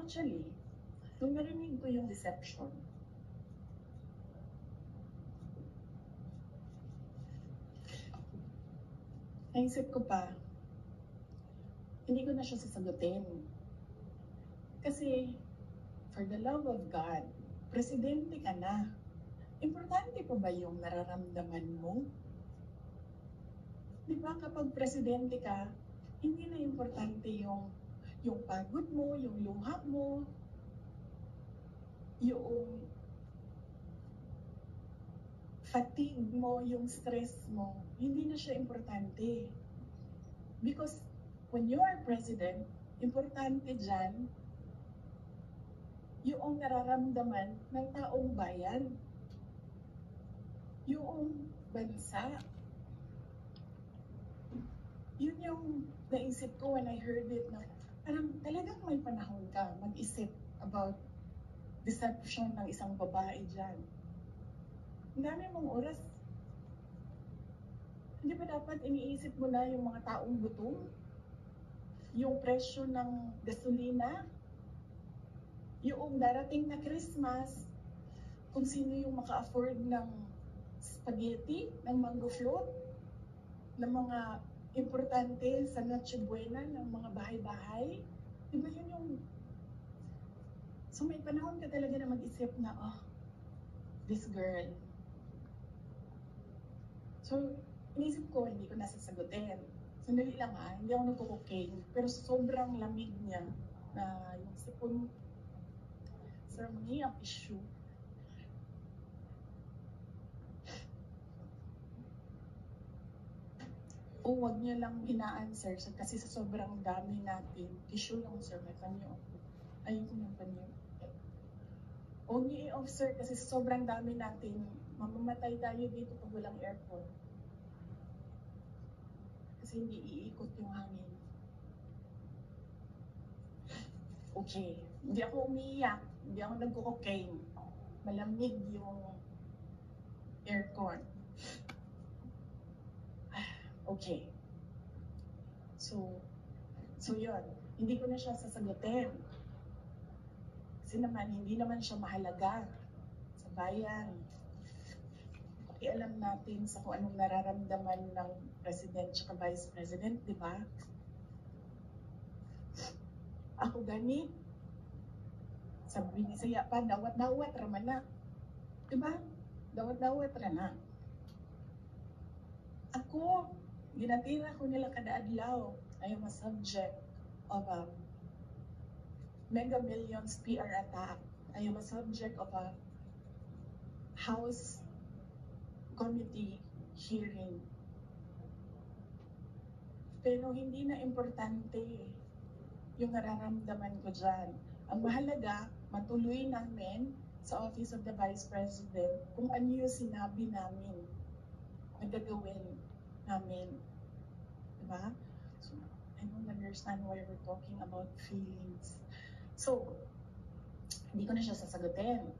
Actually, nung narinig ko yung deception, naisip ko pa, hindi ko na siya sasagutin. Kasi, for the love of God, presidente ka na. Importante pa ba yung nararamdaman mo? Di ba kapag presidente ka, hindi na importante yung pagod mo, yung luha mo, yung fatigue mo, yung stress mo, hindi na siya importante. Because when you are president, importante dyan yung nararamdaman ng taong bayan, yung bansa. Yun yung naisip ko when I heard it na parang talagang may panahon ka mag-isip about deception ng isang babae dyan. Ang dami mong oras. Hindi ba dapat iniisip mo na yung mga taong gutom? Yung presyo ng gasolina? Yung darating na Christmas? Kung sino yung maka-afford ng spaghetti, ng mango float, ng mga importante sa Noche Buena, ng mga bahay-bahay? Diba yun yung... So may panahon ka talaga na mag-isip na, oh, this girl. So, inisip ko, hindi ko nasasagutin. Sandali lang ha, hindi ako nagko-cocaine, pero sobrang lamig niya na yung sipon sa mga ang issue. O wag niyo lang ina-answer kasi sa sobrang dami natin. Tissue lang sir, may panyo. Ayun ko ng panyo. Huwag niyo i-off sir kasi sa sobrang dami natin, mamamatay tayo dito pag walang aircon. Kasi hindi iikot yung hangin. Okay, hindi ako umiiyak, hindi ako nagko-cocaine. Malamig yung aircon. Okay. So yun, hindi ko na siya sasagutin. Kasi naman, hindi naman siya mahalaga sa bayan. Pakialam natin sa kung anong nararamdaman ng president at vice president, di ba? Ako gani, sabi ni Saya pa, dawat-dawat raman na. Di ba? Dawat-dawat raman na. Ako, ginatira ko nila kada adlaw. I am a subject of a Mega Millions PR attack. I am a subject of a House Committee hearing. Pero hindi na importante yung nararamdaman ko dyan. Ang mahalaga, matuloy namin sa Office of the Vice President kung ano yung sinabi namin na gagawin namin. Diba? So, I don't understand why we're talking about feelings. So, hindi ko na siya sasagutin.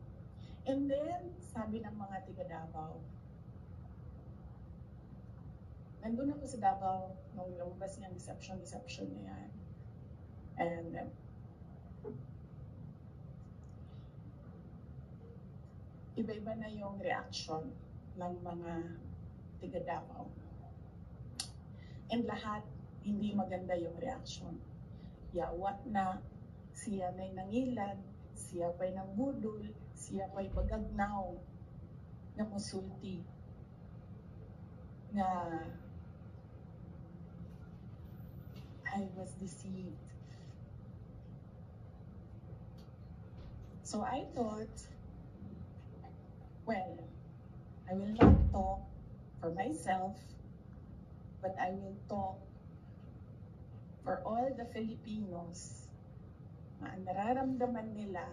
And then, sabi ng mga tiga Davao, nandun ako sa Davao nung lumabas niyang deception na yan. And iba-iba na yung reaction ng mga tiga Davao. And lahat, hindi maganda yung reaction. Yawa na, siya na'y nangilad, siya pa'y nangbudol, siya pa'y bagagnaw na musulti na I was deceived. So I thought, well, I will not talk for myself, but I will talk for all the Filipinos na ang nararamdaman nila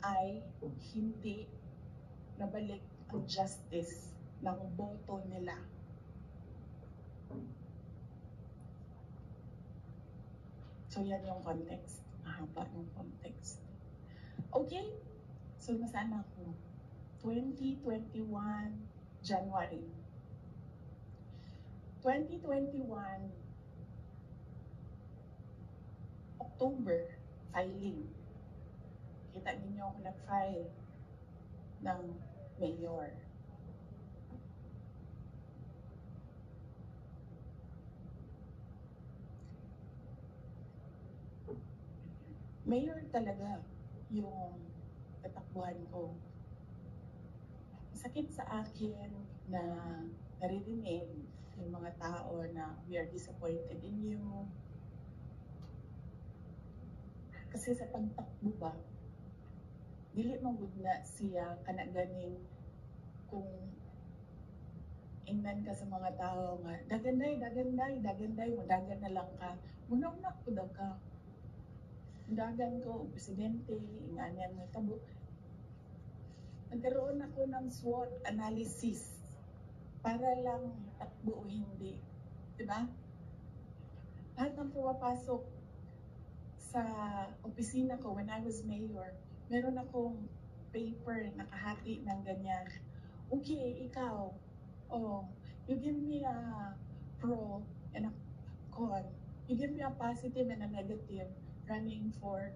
ay hindi nabalik ang justice ng boto nila. So yan yung context. Mahaba yung context. Okay? So nasaan ako? 2021 January. 2021 October filing. Kita ninyo ako nag-file ng mayor. Mayor talaga yung tatakbuhan ko. Sakit sa akin na naririnig yung mga tao na we are disappointed in you. Kasi sa pagtakbo ba, dili man gud na siya kana ganing kung ingnan ka sa mga tao nga daganday mo dagan na lang ka munaw-na ko daw ka dagan ko presidente inganyan nga tabo. Nagkaroon ako ng SWOT analysis para lang takbo o hindi, di ba? Lahat ng pumapasok sa opisina ko when I was mayor, meron akong paper nakahati ng ganyan. Okay, ikaw, you give me a pro and a con. You give me a positive and a negative running for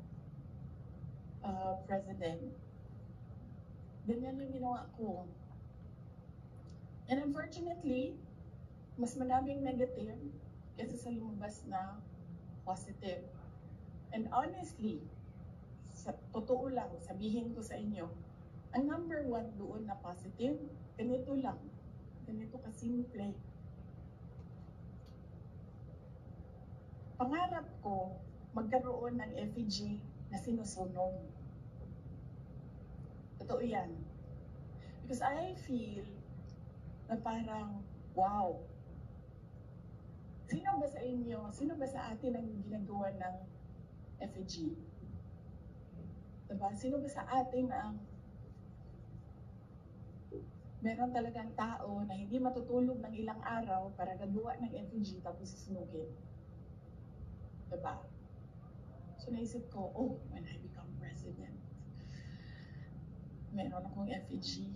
president. Ganyan yung ginawa ko. And unfortunately, mas maraming negative kaysa sa lumabas na positive. And honestly, sa totoo lang, sabihin ko sa inyo, ang number 1 doon na positive, ganito lang. Ganito kasimple. Pangarap ko, magkaroon ng effigy na sinusunog. Totoo yan. Because I feel na parang, wow, sino ba sa inyo, sino ba sa atin ang ginagawa ng effigy? Diba? Sino ba sa atin ang meron talagang tao na hindi matutulog ng ilang araw para gagawa ng effigy tapos susunugin? Diba? So naisip ko, when I become president, meron akong effigy.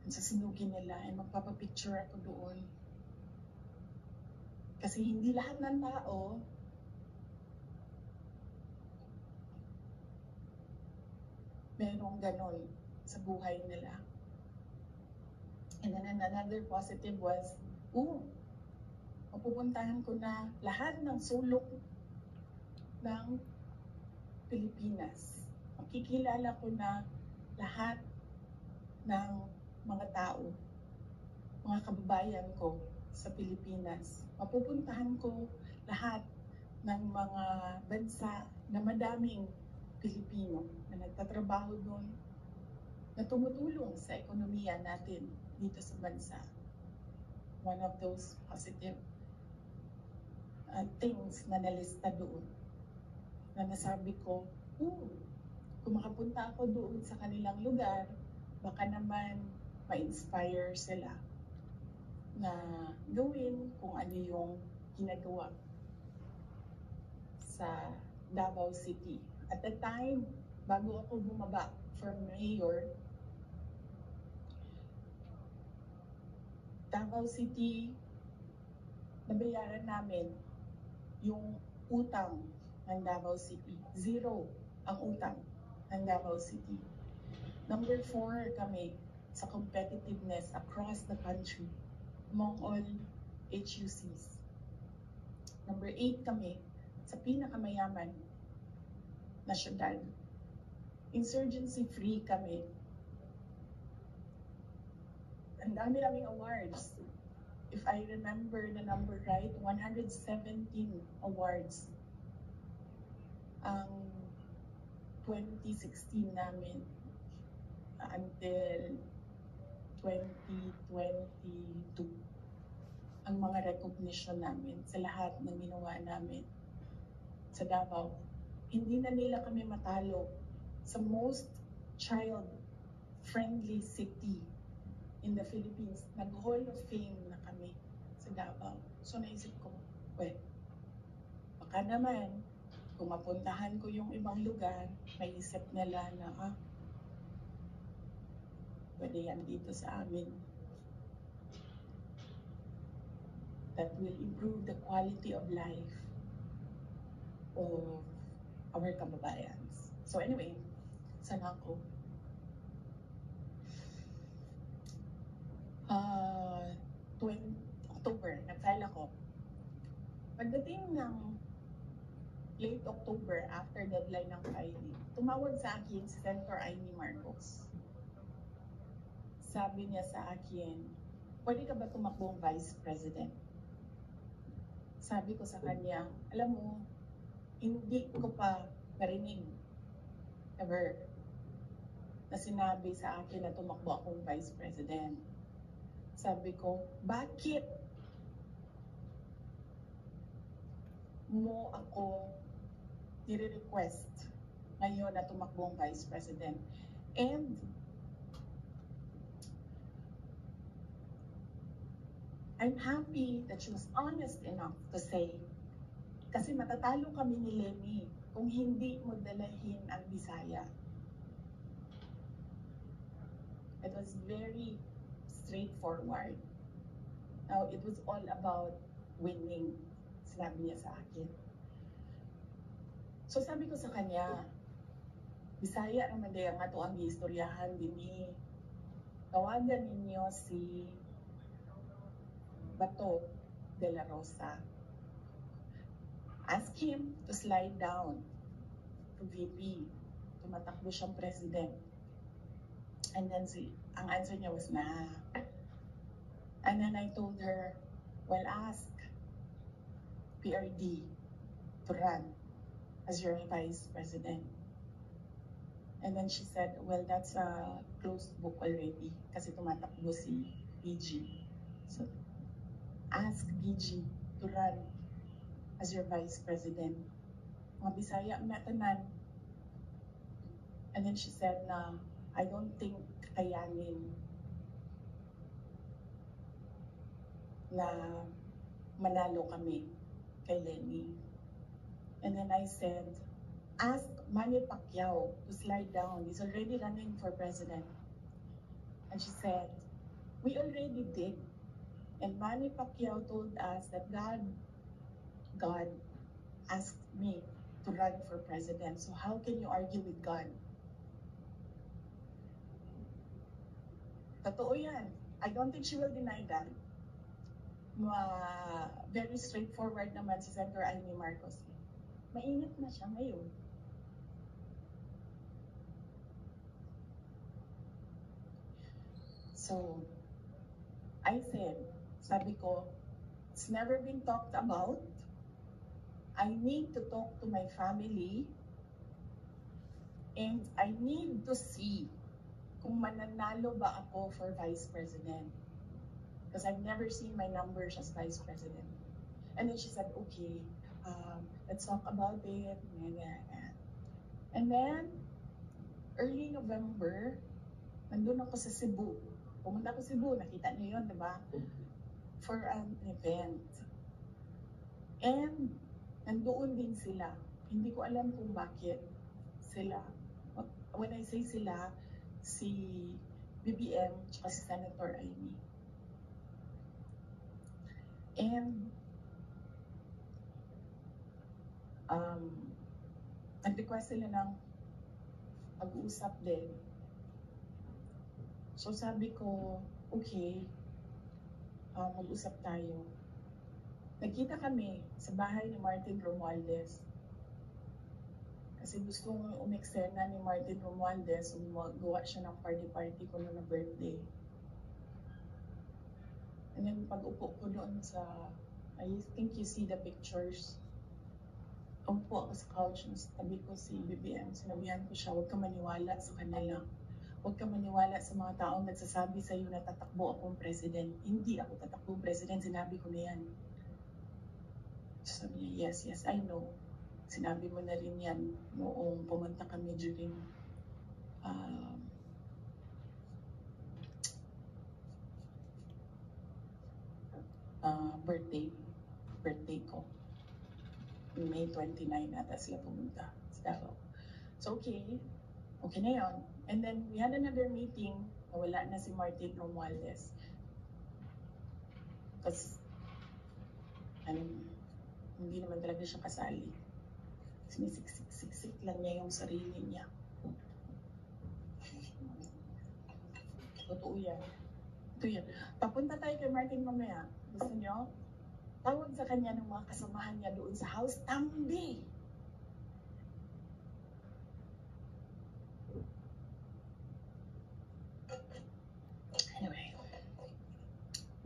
Sasunugin nila and magpapapicture ako doon. Kasi hindi lahat ng tao merong ganon sa buhay nila. And then another positive was, mapupuntahan ko na lahat ng sulok ng Pilipinas. Makikilala ko na lahat ng mga tao, mga kababayan ko sa Pilipinas. Mapupuntahan ko lahat ng mga bansa na madaming Pilipino na nagtatrabaho doon, na tumutulong sa ekonomiya natin dito sa bansa. One of those positive things na nalista doon, na nasabi ko, kung makapunta ako doon sa kanilang lugar, baka naman ma-inspire sila na gawin kung ano yung ginagawa sa Davao City. At the time, bago ako bumaba for mayor, Davao City, nabayaran namin yung utang ng Davao City. 0 ang utang ng Davao City. Number 4 kami sa competitiveness across the country among all HUCs. Number 8 kami sa pinakamayaman na syudad. Insurgency-free kami. Ang dami naming awards. If I remember the number right, 117 awards ang 2016 namin until 2022 ang mga recognition namin sa lahat ng ginawa namin sa Davao. Hindi na nila kami matalo sa most child-friendly city in the Philippines. Nag-Hall of Fame na kami sa Davao. So naisip ko, baka naman kung mapuntahan ko yung ibang lugar, may isip nila na pwede yan dito sa amin. That will improve the quality of life of our kababayans. So anyway, sana ako. 20 October, nag-file ako. Pagdating ng late October, after deadline ng filing, tumawag sa akin si Senator Amy Marcos. Sabi niya sa akin, pwede ka ba tumakbong Vice President? Sabi ko sa kanya, alam mo, hindi ko pa narinig ever na sinabi sa akin na tumakbo akong Vice President. Sabi ko, bakit mo ako nire-request ngayon na tumakbo ang Vice President? And I'm happy that she was honest enough to say, kasi matatalo kami ni Lenny kung hindi mo dalahin ang Bisaya. It was very straightforward. Now, it was all about winning, sinabi niya sa akin. So sabi ko sa kanya, Bisaya naman din ang ato ang istoryahan din ni tawagan ninyo si Bato de la Rosa. Ask him to slide down to VP, tumatakbo siyang president. And then ang answer niya was, nah. And then I told her, well, ask PRD to run as your vice president. And then she said, well, that's a closed book already kasi tumatakbo si BG. So, ask BG to run as your vice president. Mga Bisaya na tanan. And then she said na, I don't think kayanin na manalo kami kay Lenny. And then I said, ask Manny Pacquiao to slide down. He's already running for president. And she said, we already did. And Manny Pacquiao told us that God asked me to run for president. So how can you argue with God? Totoo yan. I don't think she will deny that. Very straightforward naman si Senator Amy Marcos. Mainit na siya ngayon. So, I said, sabi ko, it's never been talked about. I need to talk to my family and I need to see kung mananalo ba ako for Vice President. Because I've never seen my numbers as Vice President. And then she said, okay, let's talk about it. And then, early November, nandun ako sa Cebu. Pumunta ako sa Cebu, nakita niyo yun, di ba? For an event. And, nandoon din sila. Hindi ko alam kung bakit sila. When I say sila, si BBM at si Senator Amy. And nag-request sila ng mag-uusap din. So sabi ko, okay, mag-usap tayo. Nagkita kami sa bahay ni Martin Romualdez. Kasi gustong umeksena ni Martin Romualdez, magawa siya ng party-party ko na birthday. And then pag-upo ko doon sa, I think you see the pictures. Upo ako sa couch, sa tabi ko si BBM. Sinabihan ko siya, huwag ka maniwala sa kanila. Huwag ka maniwala sa mga taong nagsasabi sa iyo na tatakbo akong president. Hindi ako tatakbong president, sinabi ko na yan. Sabi niya, yes, I know. Sinabi mo na rin yan noong pumunta kami during birthday ko. May 29 ata sila pumunta sa Davao. So okay na yun. And then we had another meeting, wala na si Martin Romualdez. Kasi hindi naman talaga siya kasali. Sinisiksik-siksik lang niya yung sarili niya. Totoo yan. Ito yan. Papunta tayo kay Martin mamaya. Gusto niyo? Tawag sa kanya ng mga kasamahan niya doon sa house, tambi. Anyway,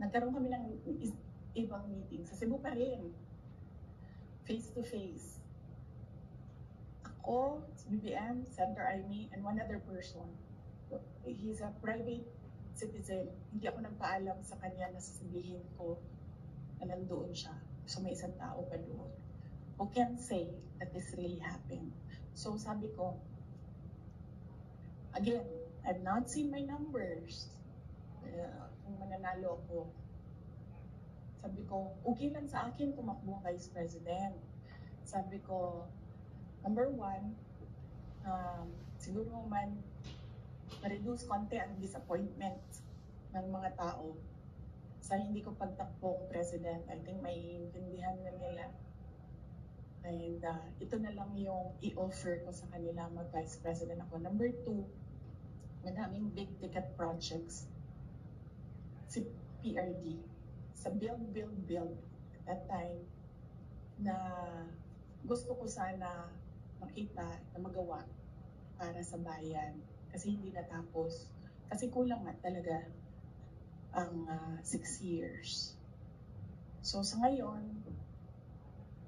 nagkaroon kami ng ibang meeting. Sa Cebu pa rin. Face to face. Ako, BBM, Senator Amy, and one other person. He's a private citizen. Hindi ako nagpaalam sa kanya na sasabihin ko na nandoon siya. So may isang tao pa doon who can say that this really happened. So sabi ko, again, I've not seen my numbers. Kung mananalo ako, sabi ko, okay lang sa akin tumakbo ang Vice President. Sabi ko, number one, siguro man ma-reduce konti ang disappointment ng mga tao sa hindi ko pagtakbo President. I think may intindihan na nila. And ito na lang yung i-offer ko sa kanila mag-Vice President ako. Number two, madaming big ticket projects si PRD sa build at that time na gusto ko sana makita na magawa para sa bayan kasi hindi natapos. Kasi kulang nga talaga ang 6 years. So sa ngayon,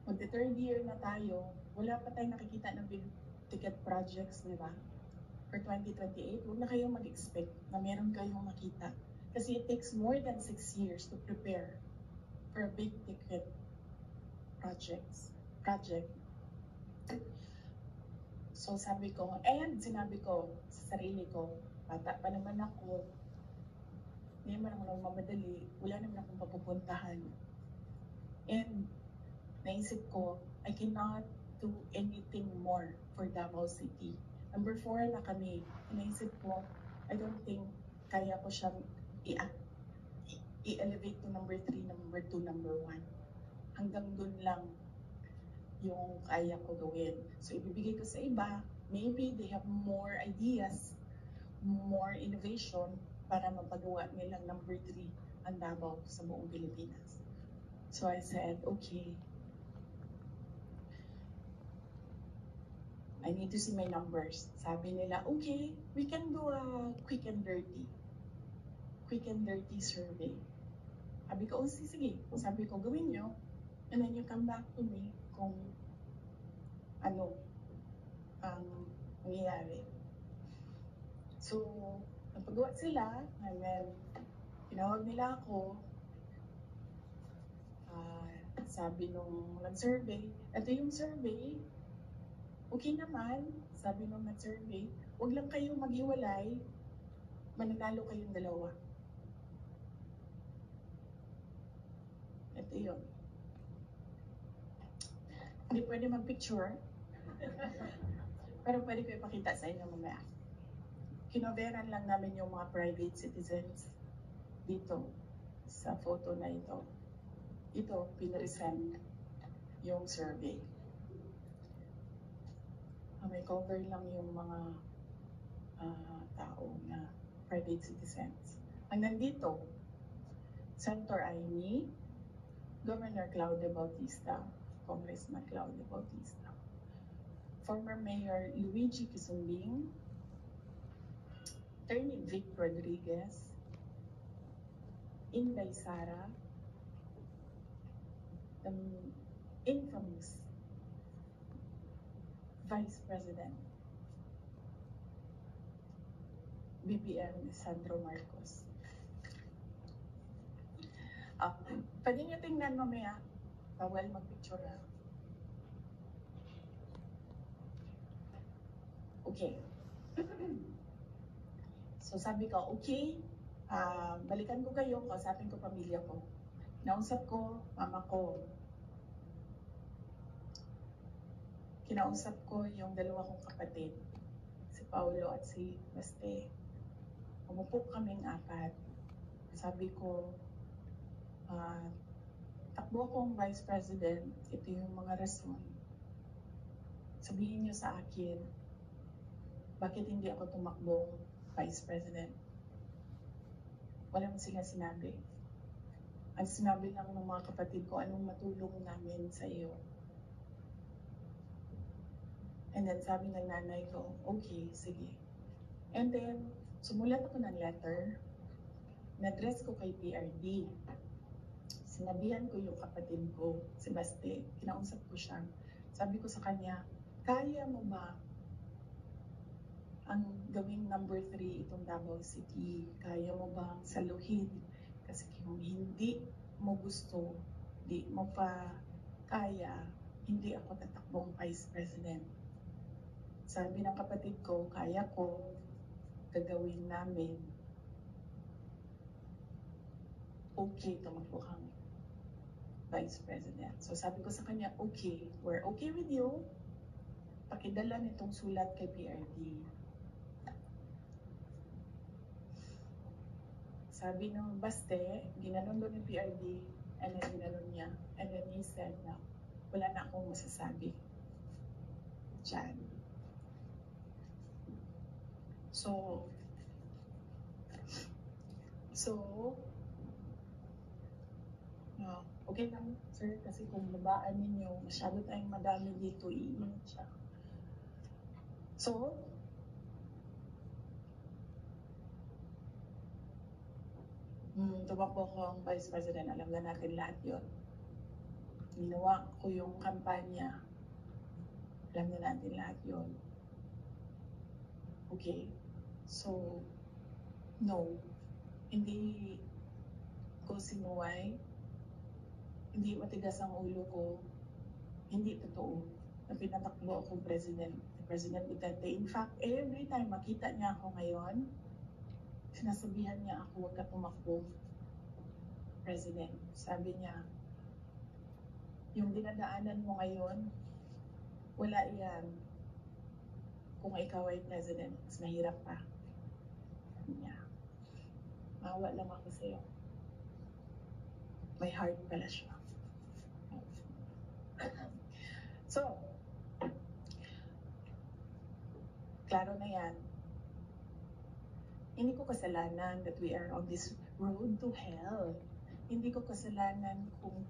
magte-third year na tayo, wala pa tayong nakikita ng big ticket projects, di ba? For 2028, huwag na kayong mag-expect na meron kayong makita. Kasi it takes more than 6 years to prepare for a big ticket project. So sabi ko, and sinabi ko sa sarili ko, bata pa naman ako, hindi naman ako nagmamadali, wala naman akong papupuntahan. And naisip ko, I cannot do anything more for Davao City. Number 4 na kami. Naisip ko, I don't think kaya ko siyang i-elevate to number 3, number 2, number 1. Hanggang dun lang yung kaya ko gawin. So ibibigay ko sa iba, maybe they have more ideas, more innovation para mapagawa nilang number 3 ang Davao sa buong Pilipinas. So I said, okay, I need to see my numbers. Sabi nila, okay, we can do a quick and dirty survey. Sabi ko, oh, sige. Sabi ko, gawin nyo. And then you come back to me kung ano ang nangyayari. So, napagawa sila, and then tinawag nila ako. Sabi nung nag-survey, ito yung survey, okay naman, sabi nung nag-survey, huwag lang kayong maghiwalay, mananalo kayong dalawa. Ito yun. Hindi pwede mag-picture, pero pwede ko ipakita sa inyo mamaya. Kinoveran lang namin yung mga private citizens dito sa photo na ito. Ito, pinresent yung survey. May cover lang yung mga tao na private citizens. Ang nandito, Senator Amy, Governor Claudio Bautista, Congressman Claudio Bautista, former Mayor Luigi Quisumbing, Attorney Vic Rodriguez, Inday Sara, the infamous Vice President, BBM Sandro Marcos. Pwede niyo tingnan mamaya, bawal mag-picture na. Okay. So sabi ko, okay, balikan ko kayo, kausapin ko pamilya ko. Nausap ko, mama ko. Kinausap ko yung dalawa kong kapatid, si Paulo at si Baste. Umupo kaming 4. Sabi ko, takbo akong Vice President, ito yung mga rason sabihin niyo sa akin, bakit hindi ako tumakbong Vice President? Wala mo silang sinabi. Ang sinabi lang ng mga kapatid ko, anong matulong namin sa iyo. And then sabi ng nanay ko, okay, sige. And then, sumulat ako ng letter, na-address ko kay PRD. Sinabihan ko yung kapatid ko, si Baste, kinausap ko siya. Sabi ko sa kanya, kaya mo ba ang gawing number 3 itong Davao City? Kaya mo ba saluhin? Kasi kung hindi mo gusto, di mo pa kaya, hindi ako tatakbong Vice President. Sabi ng kapatid ko, kaya ko, gagawin namin. Okay, tumakbo kang Vice President. So sabi ko sa kanya, okay, we're okay with you. Pakidala nitong sulat kay PRD. Sabi ng Baste, ginanon doon ng PRD, and then ginanon niya. And then he said na, wala na akong masasabi. Diyan. So, okay lang, sir, kasi kung babaan ninyo, masyado tayong madami dito, iinit siya. So, tumakbo ko ang Vice President, alam na natin lahat yun. Ginawa ko yung kampanya, alam na natin lahat yun. Okay, so, no, hindi ko sinuway, hindi matigas ang ulo ko, hindi totoo na pinatakbo akong President Duterte. In fact, every time makita niya ako ngayon, sinasabihan niya ako, huwag ka tumakbo President. Sabi niya, yung dinadaanan mo ngayon, wala iyan. Kung ikaw ay President, mas mahirap pa. Sabi niya, maawa lang ako sa'yo. May heart pala siya. So, klaro na yan. Hindi ko kasalanan that we are on this road to hell. Hindi ko kasalanan kung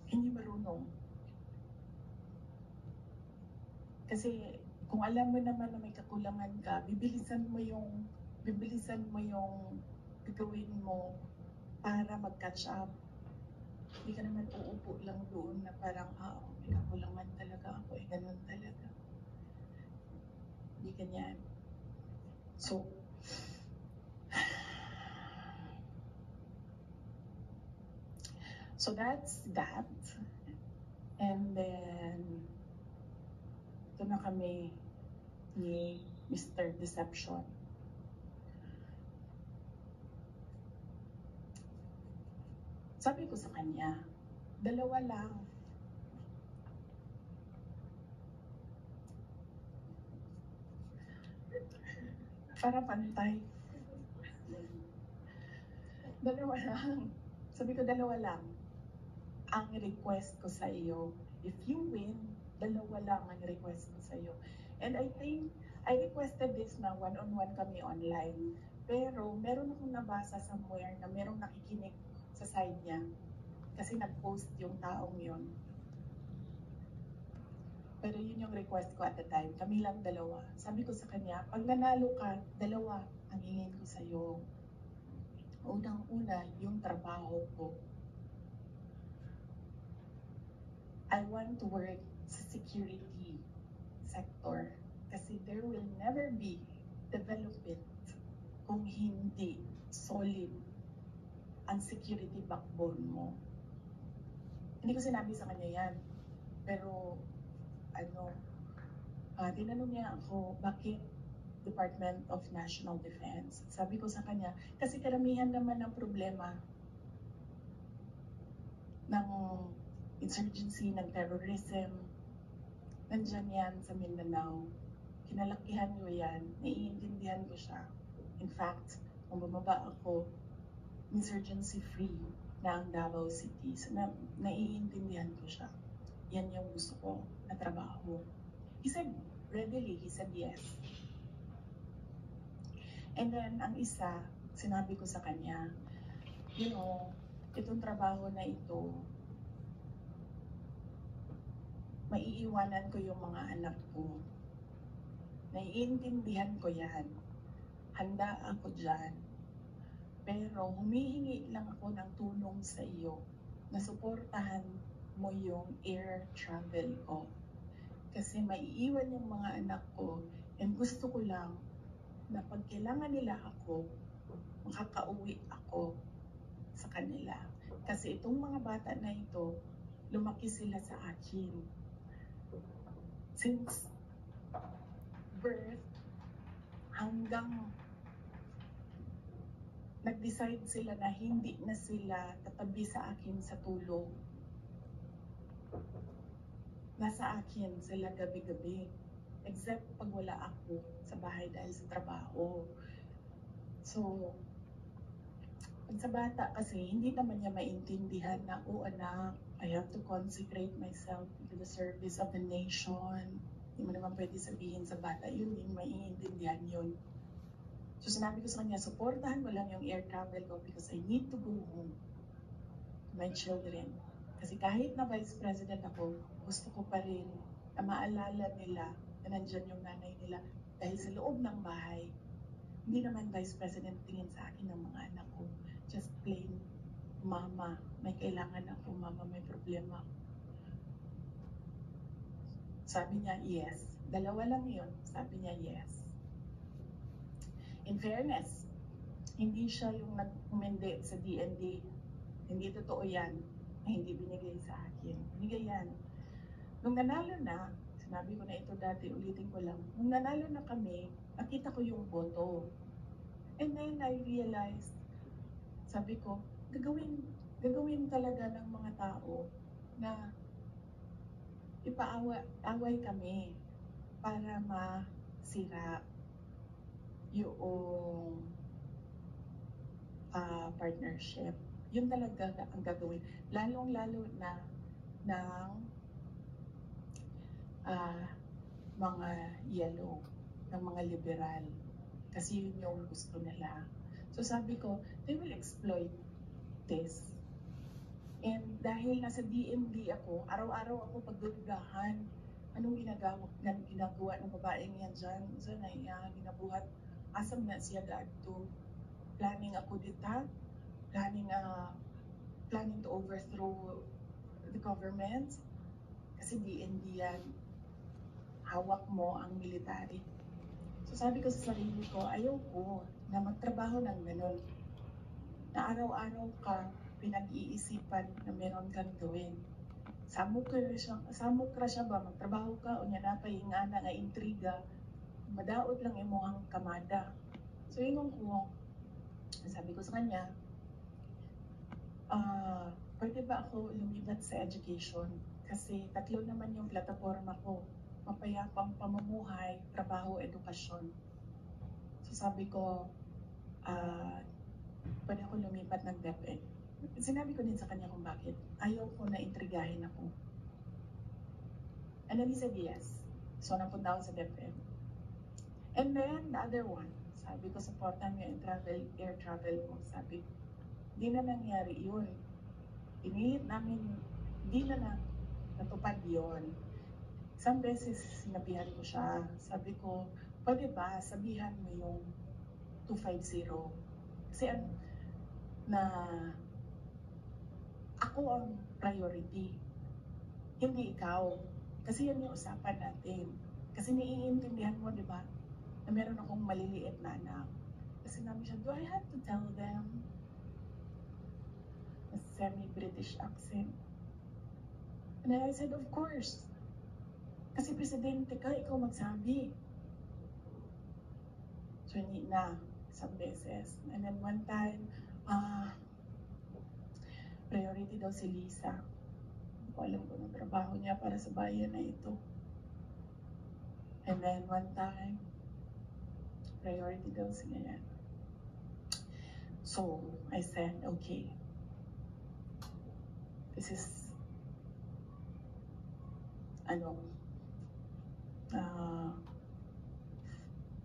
hindi marunong. Kasi kung alam mo naman na may kakulangan ka, bibilisan mo yung gagawin mo para mag-catch up. Hindi ka naman uupo lang doon na parang, may kakulangan talaga ako, ganun talaga. Hindi ganyan. So that's that. And then, ito na kami ni Mr. Deception. Sabi ko sa kanya, dalawa lang. Para pantay. Dalawa lang. Sabi ko, dalawa lang. Ang request ko sa iyo, if you win, dalawa lang ang request ko sa iyo. And I think, I requested this na one-on-one kami online. Pero meron akong nabasa somewhere na merong nakikinig sa side niya. Kasi nag-post yung taong yun. Pero yun yung request ko at the time. Kami lang dalawa. Sabi ko sa kanya, pag nanalo ka, dalawa ang hingin ko sa iyo. Unang-una, yung trabaho ko. I want to work sa security sector kasi there will never be development kung hindi solid ang security backbone mo. Hindi ko sinabi sa kanya yan. Pero, tinanong niya ako, bakit Department of National Defense? Sabi ko sa kanya, kasi karamihan naman ng problema ng insurgency, ng terrorism, nandyan yan sa Mindanao. Kinalakihan ko yan, naiintindihan ko siya. In fact, kung bumaba ako, insurgency free. ng Davao City. So, naiintindihan ko siya. Yan yung gusto ko na trabaho. He said, readily, he said yes. And then, ang isa, sinabi ko sa kanya, you know, itong trabaho na ito, maiiwanan ko yung mga anak ko. Naiintindihan ko yan. Handa ako dyan. Pero humihingi lang ako ng tulong sa iyo na suportahan mo yung air travel ko. Kasi maiiwan yung mga anak ko and gusto ko lang na pag kailangan nila ako, makakauwi ako sa kanila. Kasi itong mga bata na ito, lumaki sila sa akin. Since birth hanggang nag-decide sila na hindi na sila tatabi sa akin sa tulog. Nasa akin sila gabi-gabi. Except pag wala ako sa bahay dahil sa trabaho. So, pag sa bata kasi, hindi naman niya maintindihan na, oh anak, I have to consecrate myself to the service of the nation. Hindi mo naman pwede sabihin sa bata, yun din, maiintindihan yun. So sinabi ko sa kanya, supportahan mo lang yung air travel ko because I need to go home to my children. Kasi kahit na Vice President ako, gusto ko pa rin na maalala nila na nandyan yung nanay nila dahil sa loob ng bahay. Hindi naman Vice President tingin sa akin ng mga anak ko. Just plain, mama, may kailangan ako, mama, may problema. Sabi niya, yes. Dalawa lang yun. Sabi niya, yes. In fairness, hindi siya yung nag-umende sa DND. Hindi totoo yan na hindi binigay sa akin. Binigay yan. Nung nanalo na, sinabi ko na ito dati, ulitin ko lang. Nung nanalo na kami, nakita ko yung boto. And then I realized, sabi ko, gagawin talaga ng mga tao na ipaaway kami para masira yung partnership. Yun talaga ang gagawin. Lalong-lalo na ng mga yellow, ng mga liberal. Kasi yun yung gusto nila. So sabi ko, they will exploit this. And dahil nasa DMD ako, araw-araw ako pagdududahan. Anong ginagawa ng babaeng yan dyan? So na ginabuhat, asam na siya gaadto. Planning ako dita, planning to overthrow the government. Kasi DND yan, hawak mo ang military. So sabi ko sa sarili ko, ayoko na magtrabaho ng ganun. Na araw-araw ka pinag-iisipan na meron kang gawin. Samok ra siya ba, magtrabaho ka, o niya na pahinga nga intriga, madaot lang imuhang kamada. So yun ko, sabi ko sa kanya, pwede ba ako lumibat sa education? Kasi 3 naman yung plataforma ko, mapayapang pamumuhay, trabaho, edukasyon. So sabi ko, pwede ako lumipat ng DepEd. Sinabi ko din sa kanya kung bakit. Ayaw ko na intrigahin ako. And then he said yes. So napunta ako sa DepEd. And then the other one, sabi ko, supportan mo yung air travel ko. Sabi, di na nangyari yun. Pinilit namin, di na natupad yun. Isang beses sinabihan ko siya. Sabi ko, pwede ba sabihan mo yung 250? Kasi na ako ang priority, hindi ikaw. Kasi yan yung usapan natin. Kasi naiintindihan mo, di ba, na meron akong maliliit na anak. Kasi namin siya, do I have to tell them? A semi-British accent. And I said, of course. Kasi presidente ka, ikaw magsabi. So, hindi na, isang beses. And then one time, priority daw si Lisa. Hindi ko alam kung ang trabaho niya para sa bayan na ito. And then one time, priority daw si Ngayan. So, I said, okay. This is, ano,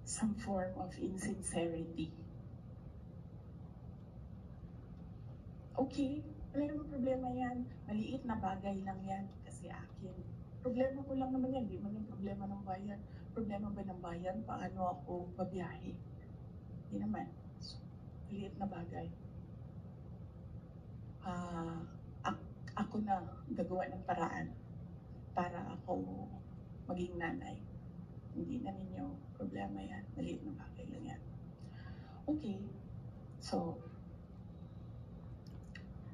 some form of insincerity. Okay, wala namang problema yan. Maliit na bagay lang yan kasi akin. Problema ko lang naman yan, di man yung problema ng bayan. Problema ba ng bayan? Paano ako babiyahe? Di naman. So, maliit na bagay. Ako na gagawa ng paraan para ako maging nanay. Hindi na ninyo problema yan. Maliit na bagay lang yan. Okay, so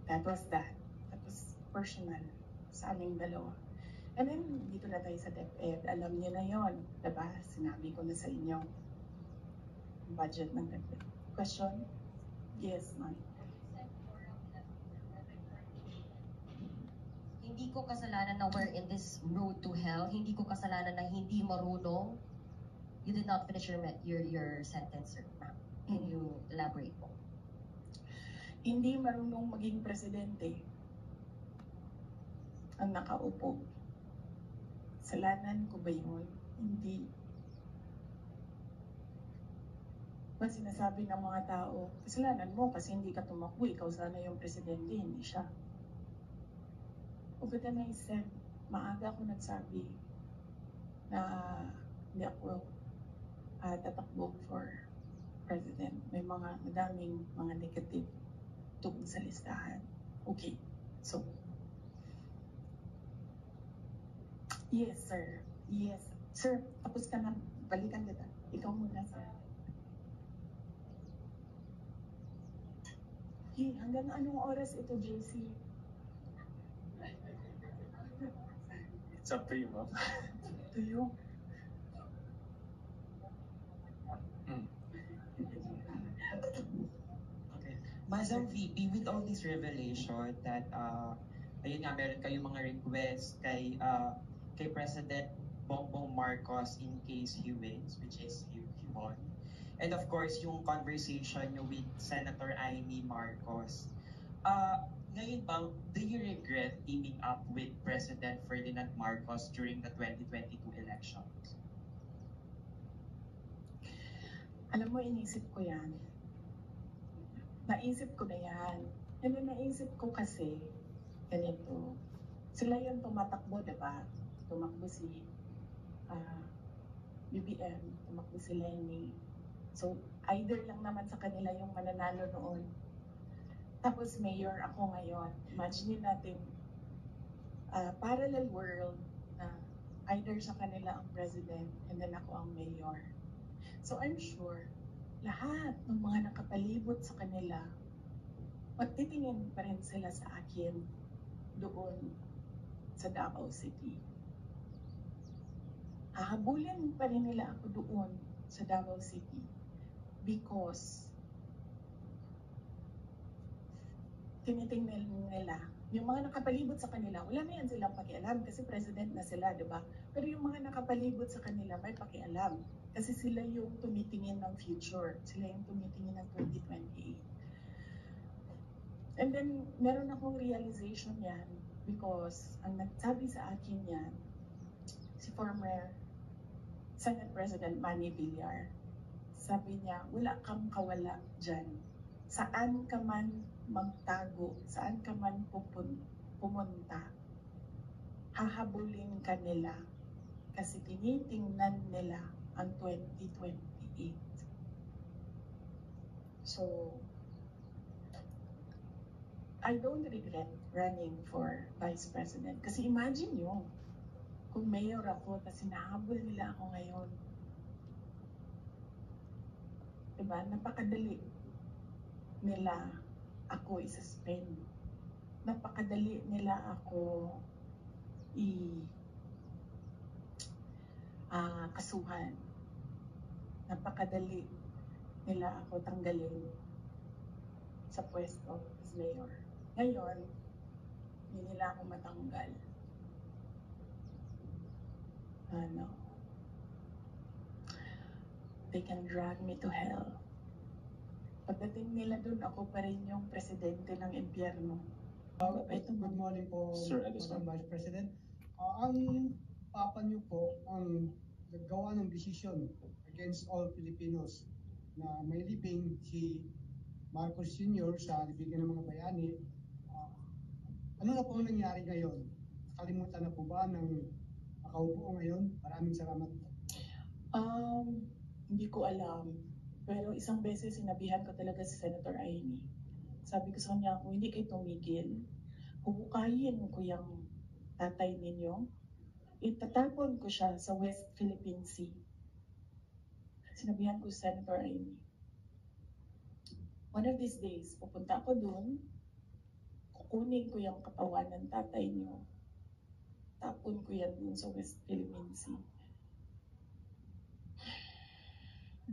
that was that. That was personal sa aming dalawa. And then, dito na tayo sa DepEd. Alam niyo na yon, diba? Sinabi ko na sa inyo. Budget ng DepEd. Question? Yes, ma'am. Hindi ko kasalanan na we're in this road to hell. Hindi ko kasalanan na hindi marunong. You did not finish your sentence, sir, ma'am. Can you elaborate po? Hindi marunong maging presidente ang nakaupo. Kasalanan ko ba yun? Hindi. Ba sinasabi ng mga tao, kasalanan mo kasi hindi ka tumakbo, ikaw sana yung presidente, hindi siya. But then I said, maaga ako nagsabi na hindi ako tatakbo for president. May madaming mga negative tungkol sa listahan. Okay, so, yes, sir. Yes. Sir, tapos ka na. Balikan kita. Ikaw muna, sir. Hey, hanggang anong oras ito, JC? It's up to you, ma'am. To you? Okay. Madam VP, with all this revelation that ayun nga, meron kayong mga request kay President Bongbong Marcos in case he wins, which is he won. And of course, yung conversation nyo with Senator Amy Marcos. Ngayon ba, do you regret teaming up with President Ferdinand Marcos during the 2022 elections? Alam mo, inisip ko yan. Naisip ko na yan. And then naisip ko kasi, ganito, sila yung tumatakbo, diba? Tumakbo si BBM, tumakbo si Lenny. So, either lang naman sa kanila yung mananalo noon. Tapos mayor ako ngayon. Imagine natin, parallel world na either sa kanila ang president and then ako ang mayor. So I'm sure, lahat ng mga nakapalibot sa kanila, magtitingin pa rin sila sa akin doon sa Davao City. Hahabulin pa rin nila ako doon sa Davao City because tinitingnan nila, yung mga nakapalibot sa kanila, wala na yan silang pakialam kasi president na sila, di ba? Pero yung mga nakapalibot sa kanila, may pakialam. Kasi sila yung tumitingin ng future. Sila yung tumitingin ng 2028. And then, meron akong realization yan because ang nagsabi sa akin yan, si former Senate President Manny Villar, sabi niya, wala kang kawala dyan. Saan ka man magtago, saan ka man pumunta, hahabulin ka nila kasi tinitingnan nila ang 2028. So, I don't regret running for Vice President. Kasi imagine nyo, kung mayor ako, kasi nahabol nila ako ngayon. Diba? Napakadali nila ako i-suspend. Napakadali nila ako kasuhan. Napakadali nila ako tanggalin sa pwesto as mayor. Ngayon, hindi nila ako matanggal. They can drag me to hell. Pagdating nila dun, ako pa rin yung presidente ng impyerno. Good morning po, Sir Edison. Madam Vice President. Ang papa niyo po ang naggawa ng desisyon against all Filipinos na may libing si Marcos Sr. sa libigan ng mga bayani. Ano na po ang nangyari ngayon? Nakalimutan na po ba ng nakaupo ngayon? Maraming salamat po. Hindi ko alam. Pero isang beses sinabihan ko talaga si Senator Amy. Sabi ko sa kanya, kung hindi kayo tumigil, huhukayin ko yung tatay ninyo, itatapon ko siya sa West Philippine Sea. Sinabihan ko si Senator Amy. One of these days, pupunta ako doon, kukunin ko yung katawan ng tatay niyo, tapon ko yan doon sa West Philippine Sea.